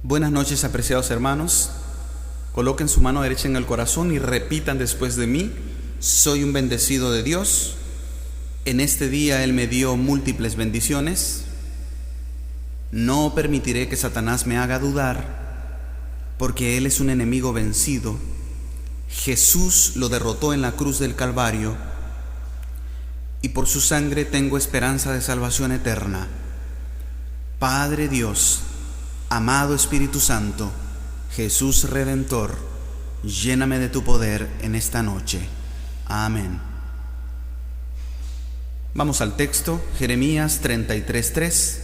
Buenas noches, apreciados hermanos. Coloquen su mano derecha en el corazón y repitan después de mí: soy un bendecido de Dios. En este día Él me dio múltiples bendiciones. No permitiré que Satanás me haga dudar, porque Él es un enemigo vencido. Jesús lo derrotó en la cruz del Calvario, y por su sangre tengo esperanza de salvación eterna. Padre Dios, amado Espíritu Santo, Jesús Redentor, lléname de tu poder en esta noche. Amén. Vamos al texto, Jeremías 33:3.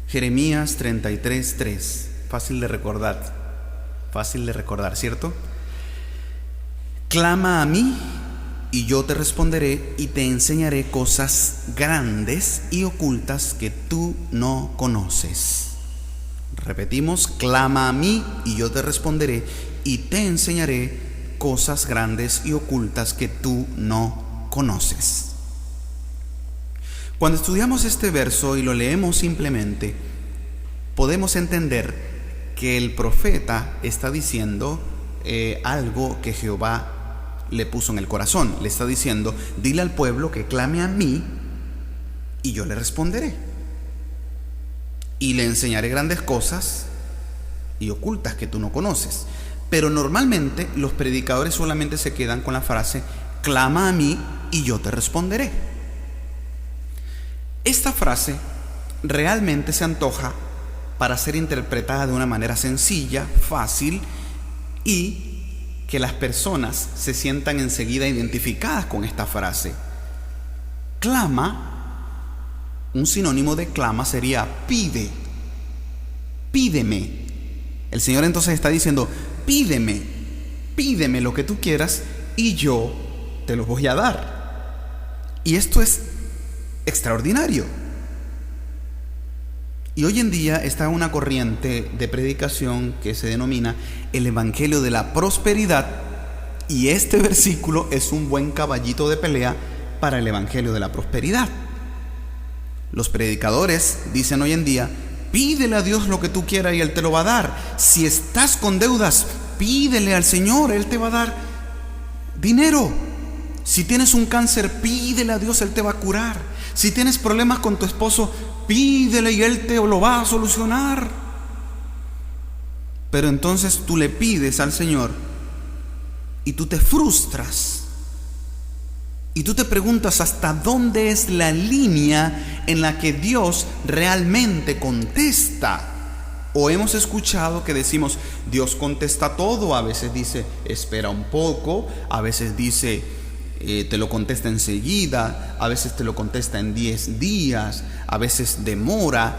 Jeremías 33:3. Fácil de recordar, ¿cierto? Clama a mí y yo te responderé y te enseñaré cosas grandes y ocultas que tú no conoces. Repetimos: clama a mí y yo te responderé y te enseñaré cosas grandes y ocultas que tú no conoces. Cuando estudiamos este verso y lo leemos simplemente, podemos entender que el profeta está diciendo algo que Jehová le puso en el corazón. Le está diciendo: dile al pueblo que clame a mí y yo le responderé y le enseñaré grandes cosas y ocultas que tú no conoces. Pero normalmente los predicadores solamente se quedan con la frase: clama a mí y yo te responderé. Esta frase realmente se antoja para ser interpretada de una manera sencilla, fácil, y que las personas se sientan enseguida identificadas con esta frase. Clama, un sinónimo de clama sería pide, pídeme. El Señor entonces está diciendo: pídeme lo que tú quieras y yo te lo voy a dar. Y esto es extraordinario. Y hoy en día está una corriente de predicación que se denomina el Evangelio de la Prosperidad, y este versículo es un buen caballito de pelea para el Evangelio de la Prosperidad. Los predicadores dicen hoy en día: pídele a Dios lo que tú quieras y Él te lo va a dar. Si estás con deudas, pídele al Señor, Él te va a dar dinero. Si tienes un cáncer, pídele a Dios, Él te va a curar. Si tienes problemas con tu esposo, pídele y Él te lo va a solucionar. Pero entonces tú le pides al Señor y tú te frustras. Y tú te preguntas hasta dónde es la línea en la que Dios realmente contesta. O hemos escuchado que decimos: Dios contesta todo. A veces dice: espera un poco. A veces dice: te lo contesta enseguida. A veces te lo contesta en 10 días. A veces demora.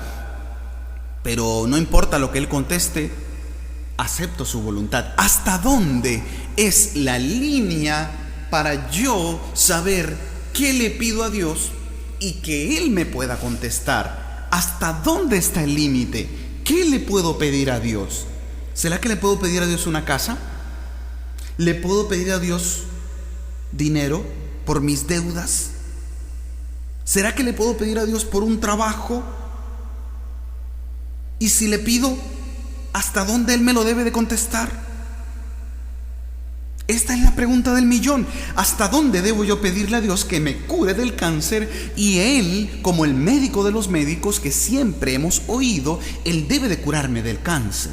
Pero no importa lo que Él conteste, acepto su voluntad. ¿Hasta dónde es la línea para yo saber qué le pido a Dios y que Él me pueda contestar? ¿Hasta dónde está el límite? ¿Qué le puedo pedir a Dios? ¿Será que le puedo pedir a Dios una casa? ¿Le puedo pedir a Dios dinero por mis deudas? ¿Será que le puedo pedir a Dios por un trabajo? Y si le pido, ¿hasta dónde Él me lo debe de contestar? Esta es la pregunta del millón. ¿Hasta dónde debo yo pedirle a Dios que me cure del cáncer? Y Él, como el médico de los médicos que siempre hemos oído, Él debe de curarme del cáncer.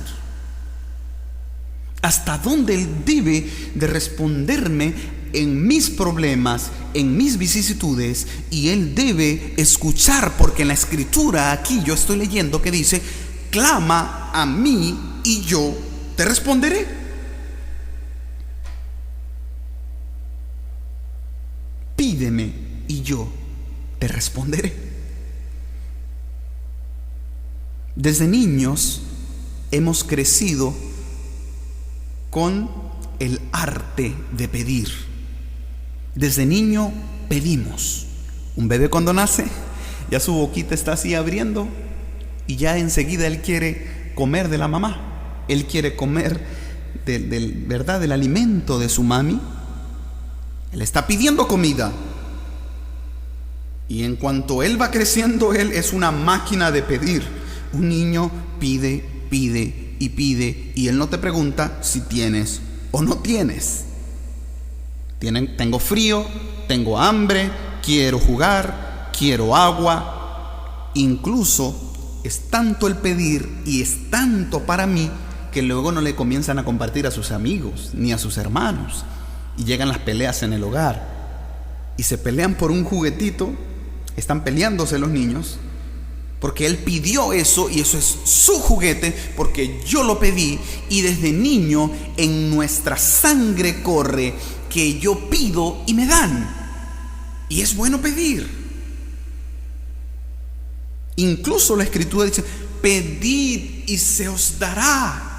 ¿Hasta dónde Él debe de responderme en mis problemas, en mis vicisitudes? Y Él debe escuchar, porque en la Escritura aquí yo estoy leyendo que dice: clama a mí y yo te responderé. Pídeme y yo te responderé. Desde niños hemos crecido con el arte de pedir. Desde niño pedimos. Un bebé cuando nace, ya su boquita está así abriendo y ya enseguida él quiere comer de la mamá. Él quiere comer del alimento de su mami. Él está pidiendo comida. Y en cuanto él va creciendo, él es una máquina de pedir, Un niño pide, pide y pide, y él no te pregunta si tienes o no tienes. Tengo frío, tengo hambre, quiero jugar, quiero agua. Incluso es tanto el pedir y es tanto para mí que luego no le comienzan a compartir a sus amigos ni a sus hermanos, y llegan las peleas en el hogar y se pelean por un juguetito. Están peleándose los niños porque él pidió eso y eso es su juguete porque yo lo pedí, y desde niño en nuestra sangre corre que yo pido y me dan, y es bueno pedir. Incluso la Escritura dice: pedid y se os dará.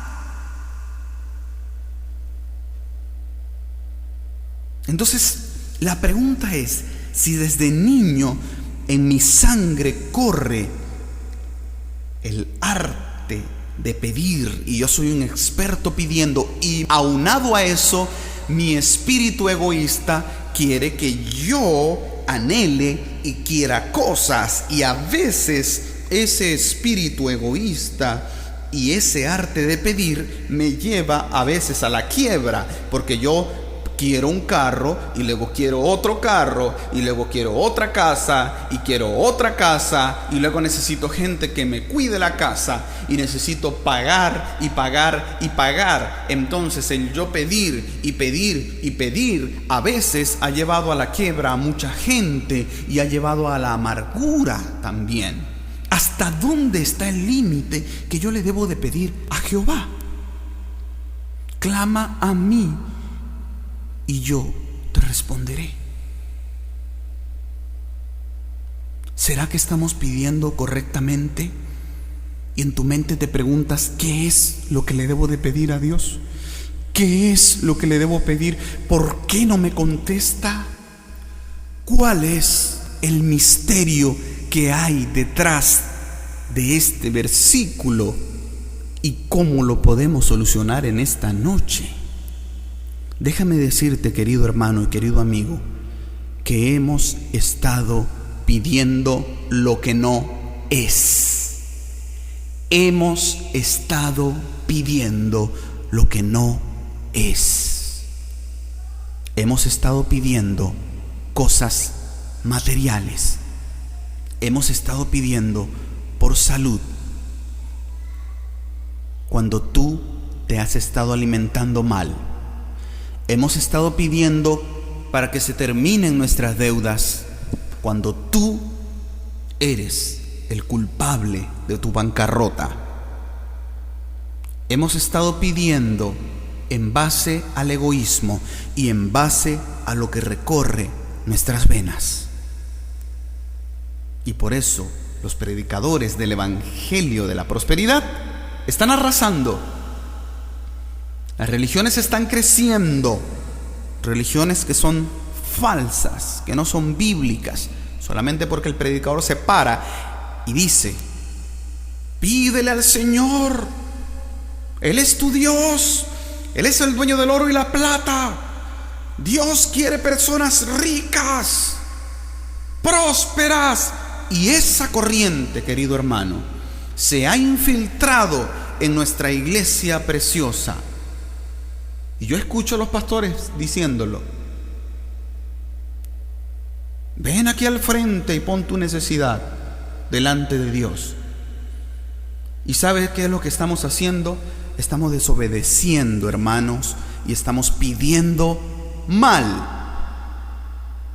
Entonces la pregunta es, si desde niño en mi sangre corre el arte de pedir y yo soy un experto pidiendo, y aunado a eso mi espíritu egoísta quiere que yo anhele y quiera cosas, y a veces ese espíritu egoísta y ese arte de pedir me lleva a veces a la quiebra, porque yo quiero un carro y luego quiero otro carro y luego quiero otra casa y quiero otra casa y luego necesito gente que me cuide la casa y necesito pagar y pagar y pagar. Entonces el yo pedir y pedir y pedir a veces ha llevado a la quiebra a mucha gente y ha llevado a la amargura también. ¿Hasta dónde está el límite que yo le debo de pedir a Jehová? Clama a mí y yo te responderé. ¿Será que estamos pidiendo correctamente? Y en tu mente te preguntas: ¿qué es lo que le debo de pedir a Dios? ¿Qué es lo que le debo pedir? ¿Por qué no me contesta? ¿Cuál es el misterio que hay detrás de este versículo? ¿Y cómo lo podemos solucionar en esta noche? Déjame decirte, querido hermano y querido amigo, que hemos estado pidiendo lo que no es. Hemos estado pidiendo lo que no es. Hemos estado pidiendo cosas materiales. Hemos estado pidiendo por salud, cuando tú te has estado alimentando mal. Hemos estado pidiendo para que se terminen nuestras deudas, cuando tú eres el culpable de tu bancarrota. Hemos estado pidiendo en base al egoísmo y en base a lo que recorre nuestras venas. Y por eso los predicadores del evangelio de la prosperidad están arrasando. Las religiones están creciendo, religiones que son falsas, que no son bíblicas, solamente porque el predicador se para y dice: pídele al Señor, Él es tu Dios, Él es el dueño del oro y la plata. Dios quiere personas ricas, prósperas. Y esa corriente, querido hermano, se ha infiltrado en nuestra iglesia preciosa. Y yo escucho a los pastores diciéndolo: ven aquí al frente y pon tu necesidad delante de Dios. ¿Y sabes qué es lo que estamos haciendo? Estamos desobedeciendo, hermanos, y estamos pidiendo mal.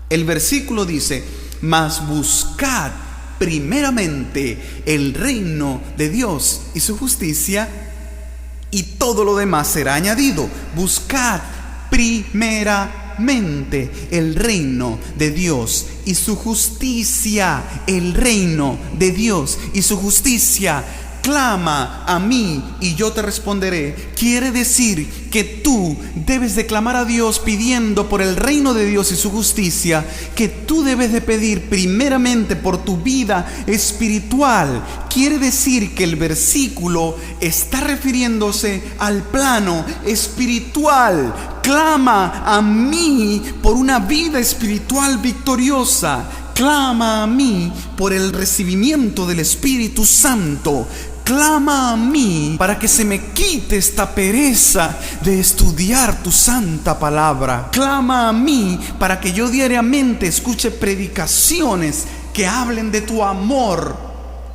El versículo dice: mas buscad primeramente el reino de Dios y su justicia, y todo lo demás será añadido. Buscad primeramente el reino de Dios y su justicia. El reino de Dios y su justicia. Clama a mí y yo te responderé. Quiere decir que tú debes de clamar a Dios pidiendo por el reino de Dios y su justicia, que tú debes de pedir primeramente por tu vida espiritual. Quiere decir que el versículo está refiriéndose al plano espiritual. Clama a mí por una vida espiritual victoriosa. Clama a mí por el recibimiento del Espíritu Santo. Clama a mí para que se me quite esta pereza de estudiar tu santa palabra. Clama a mí para que yo diariamente escuche predicaciones que hablen de tu amor,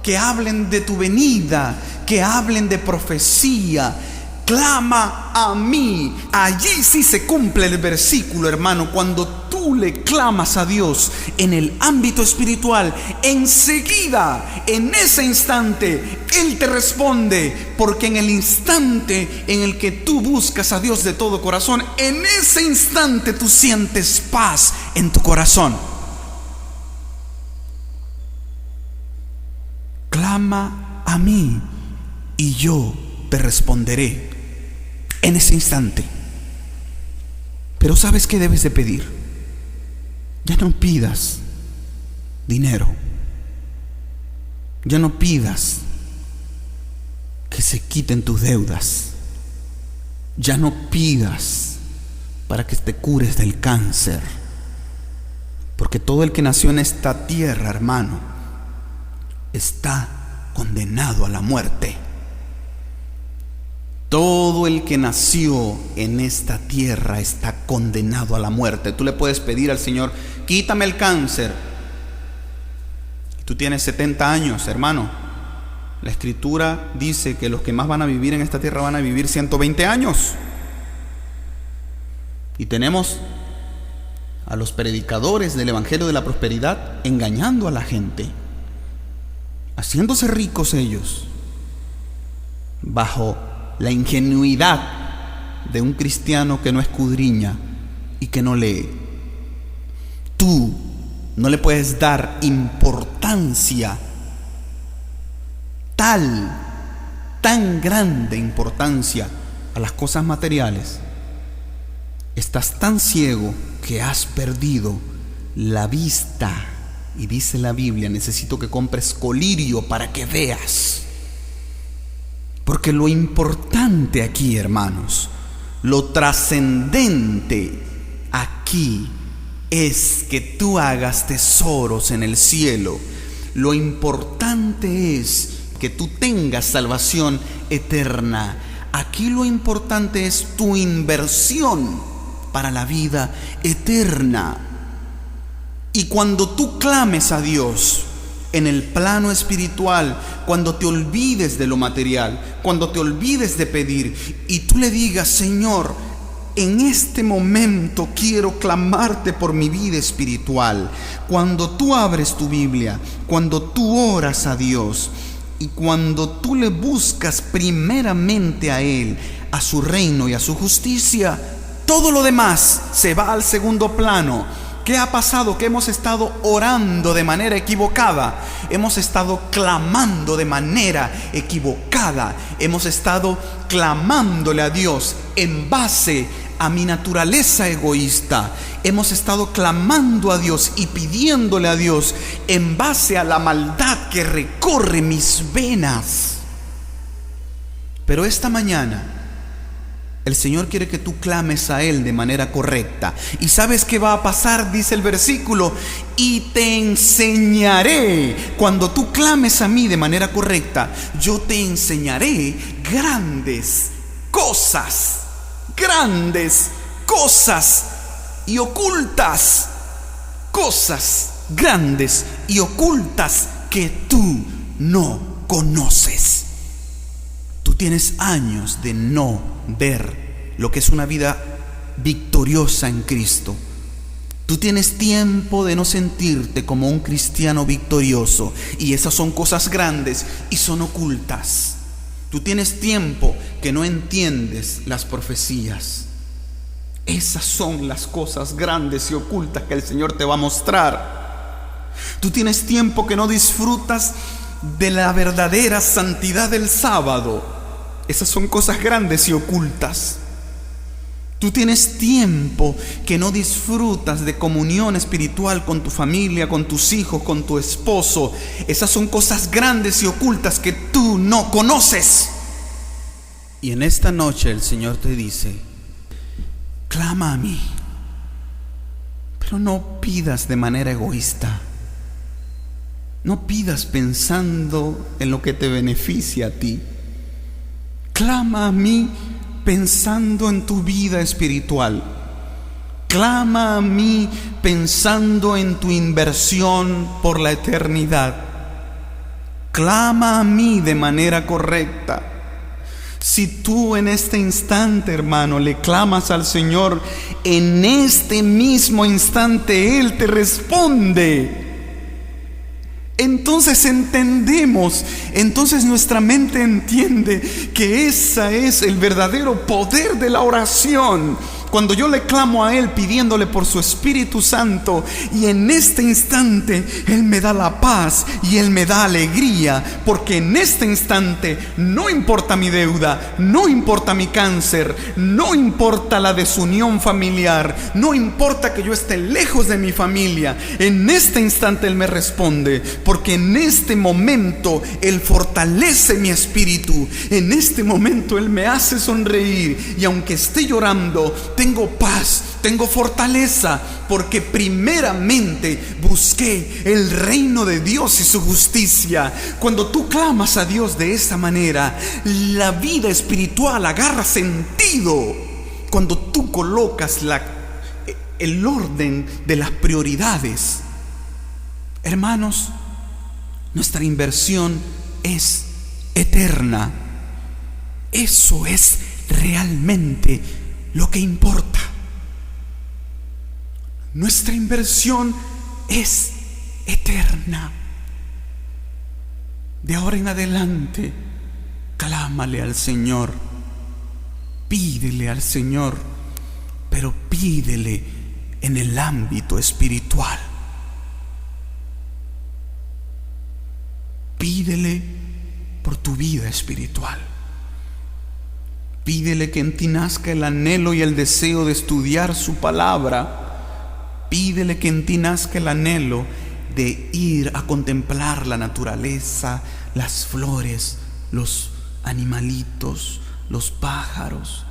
que hablen de tu venida, que hablen de profecía. Clama a mí. Allí sí se cumple el versículo, hermano. Cuando tú le clamas a Dios en el ámbito espiritual, enseguida, en ese instante, Él te responde. Porque en el instante en el que tú buscas a Dios de todo corazón, en ese instante tú sientes paz en tu corazón. Clama a mí y yo te responderé en ese instante. Pero ¿sabes qué debes de pedir? Ya no pidas dinero. Ya no pidas que se quiten tus deudas. Ya no pidas para que te cures del cáncer. Porque todo el que nació en esta tierra, hermano, está condenado a la muerte. Todo el que nació en esta tierra está condenado a la muerte. Tú le puedes pedir al Señor: quítame el cáncer. Tú tienes 70 años, hermano. La Escritura dice que los que más van a vivir en esta tierra van a vivir 120 años. Y tenemos a los predicadores del Evangelio de la Prosperidad engañando a la gente, haciéndose ricos ellos, bajo la ingenuidad de un cristiano que no escudriña y que no lee. Tú no le puedes dar importancia, tan grande importancia a las cosas materiales. Estás tan ciego que has perdido la vista. Y dice la Biblia: necesito que compres colirio para que veas. Porque lo importante aquí, hermanos, lo trascendente aquí es que tú hagas tesoros en el cielo. Lo importante es que tú tengas salvación eterna. Aquí lo importante es tu inversión para la vida eterna. Y cuando tú clames a Dios en el plano espiritual, cuando te olvides de lo material, cuando te olvides de pedir y tú le digas: Señor, en este momento quiero clamarte por mi vida espiritual. Cuando tú abres tu Biblia, cuando tú oras a Dios y cuando tú le buscas primeramente a Él, a su reino y a su justicia, todo lo demás se va al segundo plano. ¿Qué ha pasado? Que hemos estado orando de manera equivocada. Hemos estado clamando de manera equivocada. Hemos estado clamándole a Dios en base a mi naturaleza egoísta. Hemos estado clamando a Dios y pidiéndole a Dios en base a la maldad que recorre mis venas. Pero esta mañana el Señor quiere que tú clames a Él de manera correcta. ¿Y sabes qué va a pasar? Dice el versículo: y te enseñaré. Cuando tú clames a mí de manera correcta, yo te enseñaré grandes cosas y ocultas. Cosas grandes y ocultas que tú no conoces. Tú tienes años de no ver lo que es una vida victoriosa en Cristo. Tú tienes tiempo de no sentirte como un cristiano victorioso, y esas son cosas grandes y son ocultas. Tú tienes tiempo que no entiendes las profecías. Esas son las cosas grandes y ocultas que el Señor te va a mostrar. Tú tienes tiempo que no disfrutas de la verdadera santidad del sábado. Esas son cosas grandes y ocultas. Tú tienes tiempo que no disfrutas de comunión espiritual con tu familia, con tus hijos, con tu esposo. Esas son cosas grandes y ocultas que tú no conoces. Y en esta noche el Señor te dice: clama a mí, pero no pidas de manera egoísta. No pidas pensando en lo que te beneficia a ti. Clama a mí pensando en tu vida espiritual. Clama a mí pensando en tu inversión por la eternidad. Clama a mí de manera correcta. Si tú en este instante, hermano, le clamas al Señor, en este mismo instante Él te responde. Entonces entendemos, entonces nuestra mente entiende que ese es el verdadero poder de la oración. Cuando yo le clamo a Él pidiéndole por su Espíritu Santo, y en este instante Él me da la paz y Él me da alegría, porque en este instante no importa mi deuda, no importa mi cáncer, no importa la desunión familiar, no importa que yo esté lejos de mi familia. En este instante Él me responde, porque en este momento Él fortalece mi espíritu. En este momento Él me hace sonreír, y aunque esté llorando, tengo paz, tengo fortaleza, porque primeramente busqué el reino de Dios y su justicia. Cuando tú clamas a Dios de esa manera, la vida espiritual agarra sentido. Cuando tú colocas el orden de las prioridades. Hermanos, nuestra inversión es eterna. Eso es realmente lo que importa. Nuestra inversión es eterna. De ahora en adelante, clámale al Señor, pídele al Señor, pero pídele en el ámbito espiritual. Pídele por tu vida espiritual. Pídele que en ti nazca el anhelo y el deseo de estudiar su palabra. Pídele que en ti nazca el anhelo de ir a contemplar la naturaleza, las flores, los animalitos, los pájaros,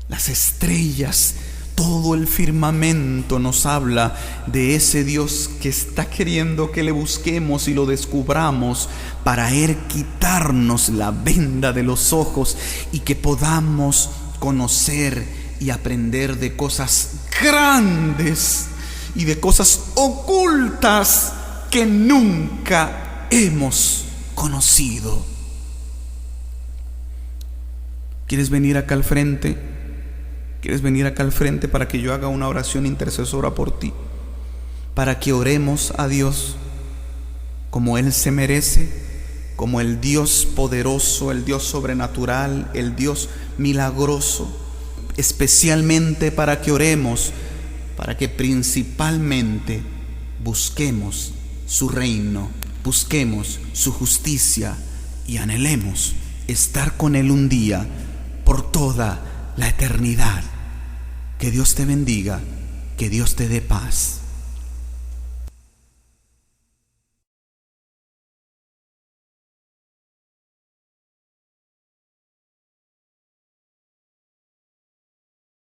las estrellas. Todo el firmamento nos habla de ese Dios que está queriendo que le busquemos y lo descubramos para Él quitarnos la venda de los ojos y que podamos conocer y aprender de cosas grandes y de cosas ocultas que nunca hemos conocido. ¿Quieres venir acá al frente? ¿Quieres venir acá al frente para que yo haga una oración intercesora por ti? Para que oremos a Dios como Él se merece, como el Dios poderoso, el Dios sobrenatural, el Dios milagroso. Especialmente para que oremos, para que principalmente busquemos su reino, busquemos su justicia y anhelemos estar con Él un día por toda la eternidad. Que Dios te bendiga, que Dios te dé paz.